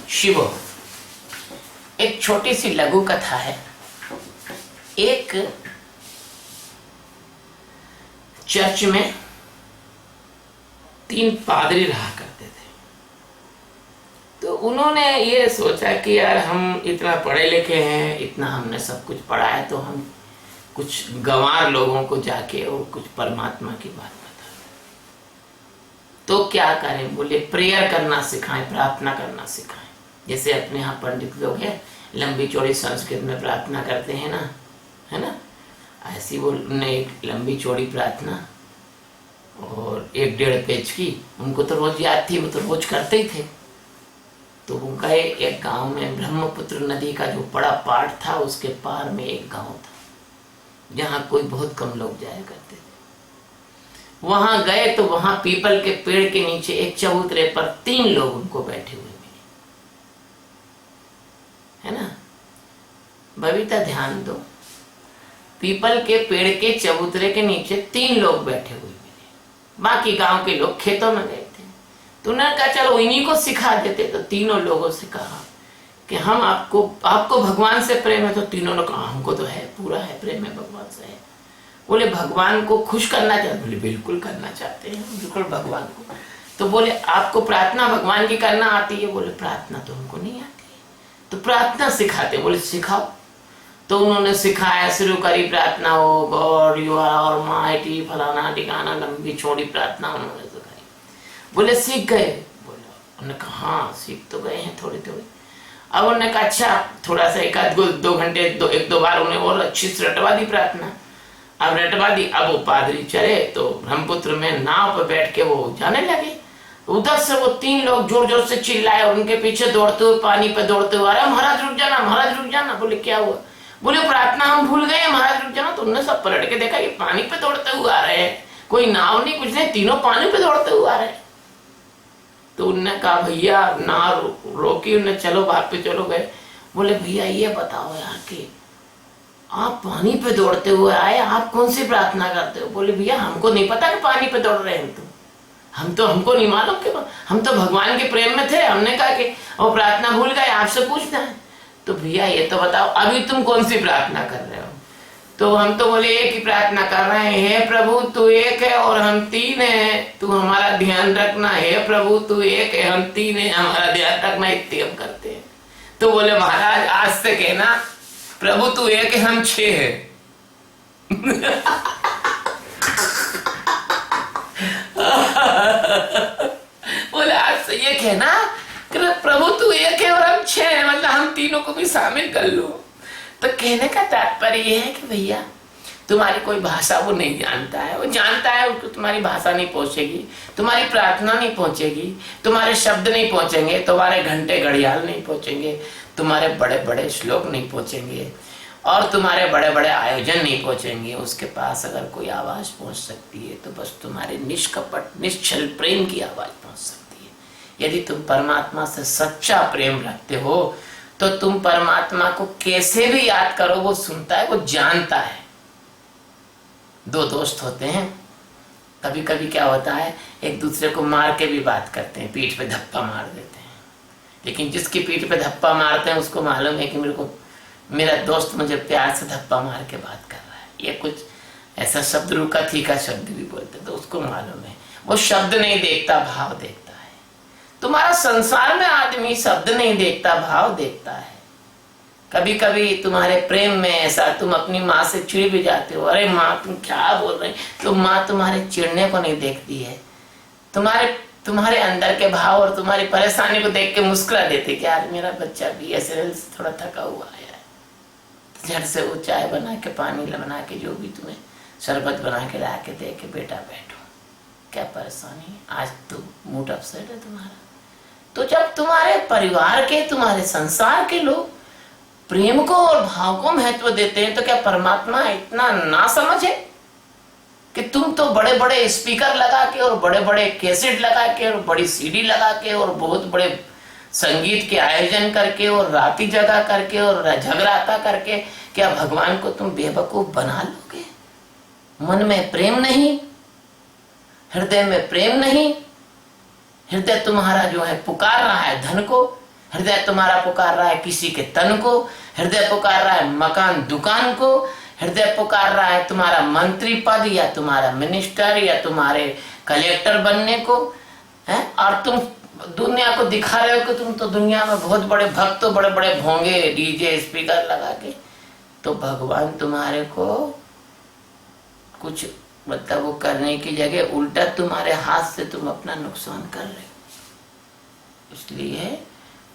शिव, एक छोटी सी लघु कथा है। एक चर्च में 3 पादरी रहा करते थे। तो उन्होंने ये सोचा कि यार हम इतना पढ़े लिखे हैं, इतना हमने सब कुछ पढ़ा है, तो हम कुछ गंवार लोगों को जाके और कुछ परमात्मा की बात बता। तो क्या करें? बोले प्रेयर करना सिखाएं, प्रार्थना करना सिखाएं। जैसे अपने यहाँ पंडित लोग हैं, लंबी चौड़ी संस्कृत में प्रार्थना करते हैं ना, है ना, ऐसी वो उन्हें एक लंबी चौड़ी प्रार्थना और 1-1.5 पेज की उनको तो रोज याद थी, वो तो रोज करते ही थे। तो वो गए एक गांव में, ब्रह्मपुत्र नदी का जो बड़ा पाठ था उसके पार में एक गांव था जहाँ कोई बहुत कम लोग जाया करते थे। वहां गए तो वहां पीपल के पेड़ के नीचे एक चबूतरे पर 3 लोग उनको बैठे हुए मिले, है ना। बबीता ध्यान दो, पीपल के पेड़ के चबूतरे के नीचे 3 लोग बैठे हुए मिले। बाकी गांव के लोग खेतों में गए थे। तो उन्होंने कहा चलो इन्हीं को सिखा देते। तो तीनों लोगों से कहा कि हम आपको भगवान से प्रेम है? तो तीनों ने कहा हमको तो है, पूरा है, प्रेम है, भगवान से है। बोले भगवान को खुश करना चाहते? बोले बिल्कुल करना चाहते हैं, बिल्कुल भगवान को। तो बोले आपको प्रार्थना भगवान की करना आती है? बोले प्रार्थना तो हमको नहीं आती है। तो प्रार्थना सिखाते? बोले सिखाओ। तो उन्होंने सिखाया, शुरू करी प्रार्थना, ओ गॉड यू आर ऑलमाइटी, फलाना ठिकाना, लंबी चौड़ी प्रार्थना उन्होंने सिखाई। बोले सीख गए? बोले उन्होंने कहा हाँ सीख तो गए हैं थोड़ी थोड़ी। अब उन्होंने कहा अच्छा थोड़ा सा 1-2 घंटे 1-2 बार उन्हें और अच्छी से रटवा दी प्रार्थना। अब रटवा दी। अब वो पादरी चले तो ब्रह्मपुत्र में नाव पर बैठ के वो जाने लगे। उधर से वो 3 लोग जोर जोर से चिल्लाए और उनके पीछे दौड़ते हुए, पानी पे दौड़ते हुए, अरे महाराज रुक जाना, महाराज रुक जाना। बोले क्या हुआ? बोले प्रार्थना हम भूल गए, महाराज रुक जाना। तो उन्होंने सब पलट के देखा कि पानी पे दौड़ते हुए आ रहे हैं, कोई नाव नहीं कुछ नहीं, तीनों पानी पे दौड़ते हुए आ रहे हैं। तो उन्होंने कहा भैया ना रोकी, उन्हें चलो बात पे चलो गए। बोले भैया ये बताओ यार कि आप पानी पे दौड़ते हुए आए, आप कौन सी प्रार्थना करते हो? बोले भैया हमको नहीं पता कि पानी पे दौड़ रहे हैं हमको नहीं मालूम कि हम तो भगवान के प्रेम में थे। हमने कहा कि वो प्रार्थना भूल गए, आपसे पूछना है। तो भैया ये तो बताओ अभी तुम कौन सी प्रार्थना कर रहे हो? तो हम तो बोले एक ही प्रार्थना कर रहे हैं, हे प्रभु तू एक है और हम 3 हैं, तू हमारा ध्यान रखना। हे प्रभु तू एक है, हम 3 हैं, हमारा ध्यान रखना। इतने हम करते हैं। तो बोले महाराज आज से कहना प्रभु तू एक है, हम 6 हैं। बोले आज से ये कहना प्रभु तू एक है और हम 6 हैं, मतलब हम तीनों को भी शामिल कर लो। तो कहने का तात्पर्य यह है कि भैया तुम्हारी कोई भाषा वो नहीं जानता है, वो जानता है उसको तुम्हारी भाषा नहीं पहुंचेगी, तुम्हारी प्रार्थना नहीं पहुंचेगी, तुम्हारे शब्द नहीं पहुंचेंगे, तुम्हारे घंटे घड़ियाल नहीं पहुंचेंगे, तुम्हारे बड़े बड़े श्लोक नहीं पहुंचेंगे और तुम्हारे बड़े बड़े आयोजन नहीं पहुंचेंगे। उसके पास अगर कोई आवाज पहुंच सकती है तो बस तुम्हारे निष्कपट निश्चल प्रेम की आवाज पहुंच सकती है। यदि तुम परमात्मा से सच्चा प्रेम रखते हो तो तुम परमात्मा को कैसे भी याद करो वो सुनता है, वो जानता है। 2 दोस्त होते हैं, कभी कभी क्या होता है एक दूसरे को मार के भी बात करते हैं, पीठ पे धप्पा मार देते हैं। लेकिन जिसकी पीठ पे धप्पा मारते हैं उसको मालूम है कि मेरा दोस्त मुझे प्यार से धप्पा मार के बात कर रहा है। ये कुछ ऐसा शब्द रूखा तीखा शब्द भी बोलते तो उसको मालूम है। वो शब्द नहीं देखता, भाव देखता है। तुम्हारा संसार में आदमी शब्द नहीं देखता, भाव देखता है। कभी कभी तुम्हारे प्रेम में ऐसा तुम अपनी माँ से चिढ़ भी जाते हो, अरे माँ तुम क्या बोल रहे हैं, तो माँ तुम्हारे चिढ़ने को नहीं देखती है, तुम्हारे अंदर के भाव और तुम्हारी परेशानी को देख के मुस्कुरा देती कि यार मेरा बच्चा BSNL से थोड़ा थका हुआ है, झट से वो चाय बना के, पानी बना के, जो भी तुम्हें शरबत बना के ला के दे के बेटा बैठो, क्या परेशानी है, आज तो मूड अपसेट है तुम्हारा। तो जब तुम्हारे परिवार के, तुम्हारे संसार के लोग प्रेम को और भाव को महत्व देते हैं तो क्या परमात्मा इतना ना समझे कि तुम तो बड़े बड़े स्पीकर लगा के और बड़े बड़े कैसेट लगा के और बड़ी CD लगा के और बहुत बड़े संगीत के आयोजन करके और राती जगह करके और झगड़ाता करके क्या भगवान को तुम बेवकूफ बना लोगे? मन में प्रेम नहीं, हृदय में प्रेम नहीं, हृदय तुम्हारा जो है पुकार रहा है धन को, हृदय तुम्हारा पुकार रहा है किसी के तन को, हृदय पुकार रहा है मकान दुकान को, हृदय पुकार रहा है तुम्हारा मंत्री पद या तुम्हारा मिनिस्टर या तुम्हारे कलेक्टर बनने को है। और तुम दुनिया को दिखा रहे हो कि तुम तो दुनिया में बहुत बड़े भक्त हो, बड़े बड़े भोंगे डीजे स्पीकर लगा के। तो भगवान तुम्हारे को कुछ मतलब वो करने की जगह उल्टा तुम्हारे हाथ से तुम अपना नुकसान कर रहे हो। इसलिए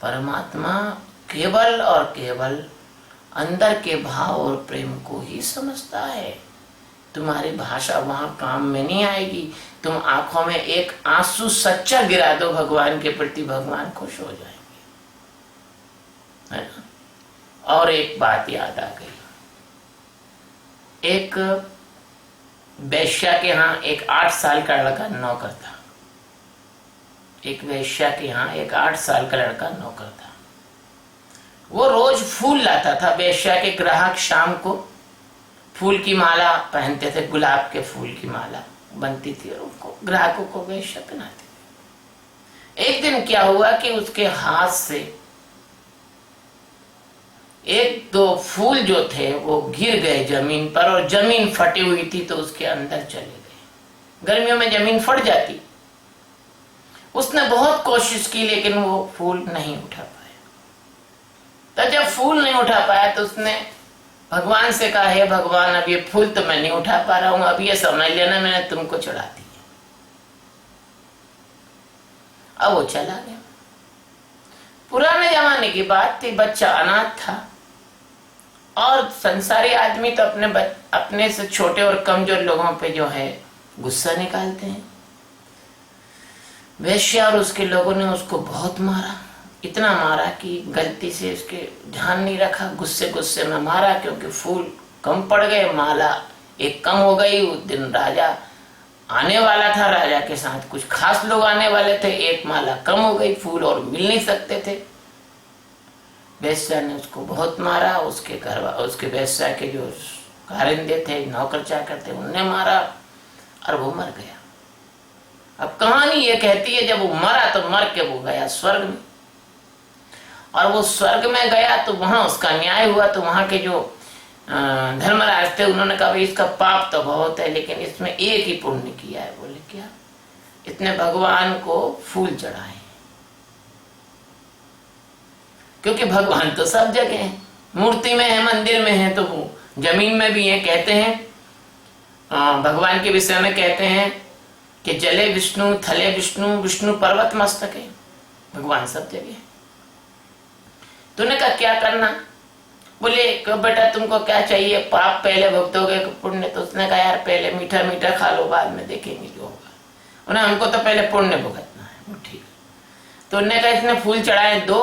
परमात्मा केवल और केवल अंदर के भाव और प्रेम को ही समझता है। तुम्हारी भाषा वहां काम में नहीं आएगी। तुम आंखों में एक आंसू सच्चा गिरा दो भगवान के प्रति, भगवान खुश हो जाएंगे, है ना। और एक बात याद आ गई, एक वेश्या के यहाँ एक 8 साल का लड़का नौकर था। एक वेश्या के यहाँ एक 8 साल का लड़का नौकर था। वो रोज फूल लाता था। वेश्या के ग्राहक शाम को फूल की माला पहनते थे, गुलाब के फूल की माला बनती थी और उनको ग्राहकों को वेश्या पहनाती थी। एक दिन क्या हुआ कि उसके हाथ से 1-2 फूल जो थे वो गिर गए जमीन पर और जमीन फटी हुई थी तो उसके अंदर चले गए। गर्मियों में जमीन फट जाती। उसने बहुत कोशिश की लेकिन वो फूल नहीं उठा पाया। तो जब फूल नहीं उठा पाया तो उसने भगवान से कहा, हे भगवान, अब ये फूल तो मैं नहीं उठा पा रहा हूं, अब ये समझ लेना मैंने तुमको चढ़ा दी। अब वो चला गया। पुराने जमाने की बात थी, बच्चा अनाथ था और संसारी आदमी तो अपने से छोटे और कमजोर लोगों पे जो है गुस्सा निकालते हैं। वेश्या और उसके लोगों ने उसको बहुत मारा, इतना मारा कि गलती से उसके ध्यान नहीं रखा, गुस्से में मारा क्योंकि फूल कम पड़ गए, माला एक कम हो गई। उस दिन राजा आने वाला था, राजा के साथ कुछ खास लोग आने वाले थे, एक माला कम हो गई, फूल और मिल नहीं सकते थे। वेश्या ने उसको बहुत मारा। उसके वेश्या के जो कारिंदे थे, नौकर चाकर थे, उनने मारा और वो मर गया। अब कहानी ये कहती है जब वो मरा तो मर के वो गया स्वर्ग में, और वो स्वर्ग में गया तो वहां उसका न्याय हुआ। तो वहां के जो धर्मराज थे उन्होंने कहा, भाई इसका पाप तो बहुत है लेकिन इसमें एक ही पुण्य किया है। बोले क्या? इसने भगवान को फूल चढ़ाए। क्योंकि भगवान तो सब जगह है, मूर्ति में है, मंदिर में है, तो वो जमीन में भी है। कहते हैं भगवान के विषय में कहते हैं कि जले विष्णु, थले विष्णु, विष्णु पर्वत मस्तक है। भगवान सब जगह है। तूने कहा क्या करना? बोले बेटा तुमको क्या चाहिए, पाप पहले भुगतोगे पुण्य? तो उसने कहा यार पहले मीठा मीठा खा लो, बाद में देखेंगे जो होगा। उन्हें हमको तो पहले पुण्य भुगतना है। ठीक। तो उन्होंने कहा इसने फूल चढ़ाए 2,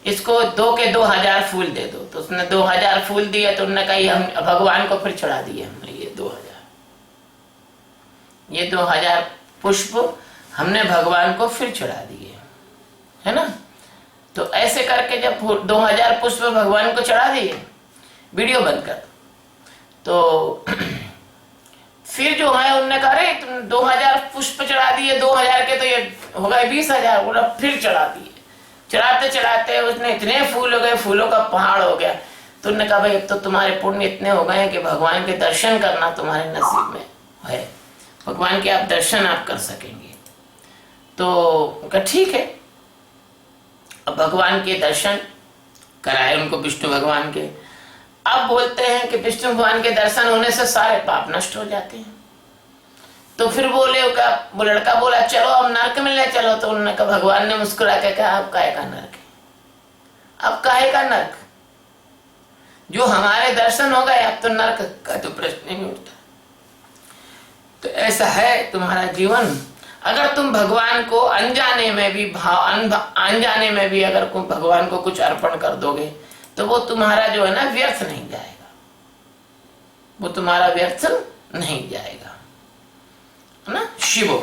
इसको 2 के 2000 फूल दे दो। तो उसने 2000 फूल दिए। तो उन्होंने कहा हम भगवान को फिर चढ़ा दिए हमने ये 2000 पुष्प हमने भगवान को फिर चढ़ा दिए, है ना। तो ऐसे करके जब 2000 पुष्प भगवान को चढ़ा दिए, वीडियो बंद कर। तो फिर जो है उन्होंने कहा अरे तुम 2000 पुष्प चढ़ा दिए, 2000 के तो ये हो गए 20,000। बोला फिर चढ़ा दिए। चढ़ाते चढ़ाते उसने इतने फूल हो गए, फूलों का पहाड़ हो गया। तो उन्होंने कहा भाई अब तो तुम्हारे पुण्य इतने हो गए कि भगवान के दर्शन करना तुम्हारे नसीब में है, भगवान के आप दर्शन आप कर सकेंगे। तो कहा ठीक है। अब भगवान के दर्शन कराए उनको, विष्णु भगवान के। अब बोलते हैं कि विष्णु भगवान के दर्शन होने से सारे पाप नष्ट हो जाते हैं। तो फिर वो लड़का बोला चलो अब नरक मिलने चलो। तो उन्होंने कहा, भगवान ने मुस्कुरा के कहा अब काहे का नरक है, अब काहे का नरक, जो हमारे दर्शन हो गए अब तो नरक का तो प्रश्न नहीं उठता। तो ऐसा है तुम्हारा जीवन। अगर तुम भगवान को अनजाने में भी अनजाने में भी अगर भगवान को कुछ अर्पण कर दोगे तो वो तुम्हारा जो है ना व्यर्थ नहीं जाएगा, वो तुम्हारा व्यर्थ नहीं जाएगा, है ना। शिवो।